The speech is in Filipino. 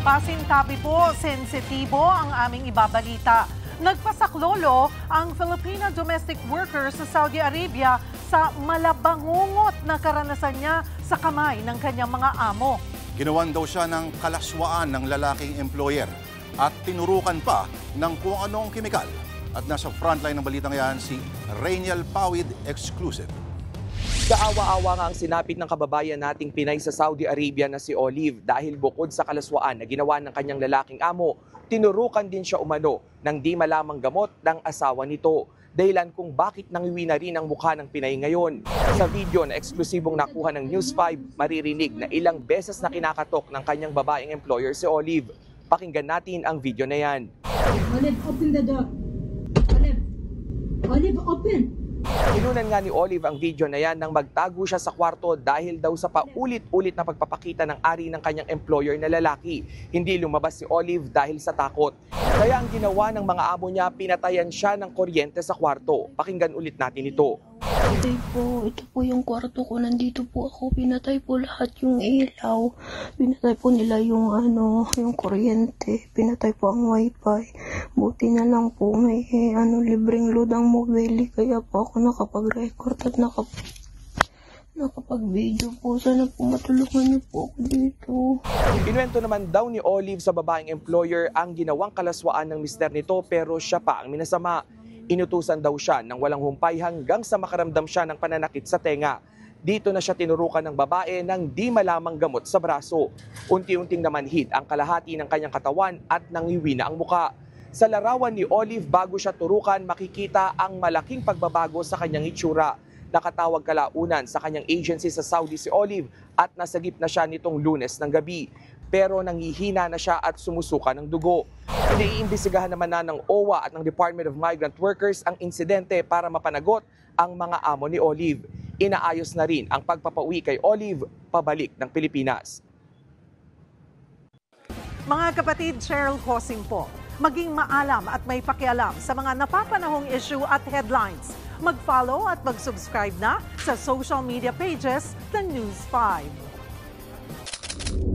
Pasintabi po, sensitibo ang aming ibabalita. Nagpasaklolo ang Filipina domestic worker sa Saudi Arabia sa malabangungot na karanasan niya sa kamay ng kanyang mga amo. Ginawan daw siya ng kalaswaan ng lalaking employer at tinurukan pa ng kung anong kemikal. At nasa frontline ng balitang yan si Rainiel Pawid Exclusive. Kaawa-awa nga ang sinapit ng kababayan nating Pinay sa Saudi Arabia na si Olive dahil bukod sa kalaswaan na ginawa ng kanyang lalaking amo, tinurukan din siya umano ng di malamang gamot ng asawa nito. Dahilan kung bakit nangiwi na rin ang mukha ng Pinay ngayon. Sa video na eksklusibong nakuha ng News 5, maririnig na ilang beses na kinakatok ng kanyang babaeng employer si Olive. Pakinggan natin ang video na yan. Olive, open the door. Olive, open. Inunan nga ni Olive ang video na yan nang magtago siya sa kwarto dahil daw sa paulit-ulit na pagpapakita ng ari ng kanyang employer na lalaki. Hindi lumabas si Olive dahil sa takot. Kaya ang ginawa ng mga amo niya, pinatayan siya ng kuryente sa kwarto. Pakinggan ulit natin ito. Ito po yung kwarto ko. Nandito po ako. Pinatay po lahat yung ilaw. Pinatay po nila yung yung kuryente. Pinatay po ang wifi. Buti na lang po may libreng load ang mobile. Kaya po ako nakapag-record at nakapag-video po. Sana po matulungan niyo po ako dito. Kinuwento naman daw ni Olive sa babaeng employer ang ginawang kalaswaan ng mister nito pero siya pa ang minasama. Inutusan daw siya ng walang humpay hanggang sa makaramdam siya ng pananakit sa tenga. Dito na siya tinurukan ng babae ng di malamang gamot sa braso. Unti-unting namanhid ang kalahati ng kanyang katawan at nangiwi na ang muka. Sa larawan ni Olive bago siya turukan, makikita ang malaking pagbabago sa kanyang itsura. Nakatawag kalaunan sa kanyang agency sa Saudi si Olive at nasagip na siya nitong Lunes ng gabi. Pero nangihina na siya at sumusuka ng dugo. Iniimbestigahan naman na ng OWA at ng Department of Migrant Workers ang insidente para mapanagot ang mga amo ni Olive. Inaayos na rin ang pagpapauwi kay Olive pabalik ng Pilipinas. Mga kapatid, Cheryl Cosing po. Maging maalam at may pakialam sa mga napapanahong issue at headlines. Mag-follow at mag-subscribe na sa social media pages ng News 5.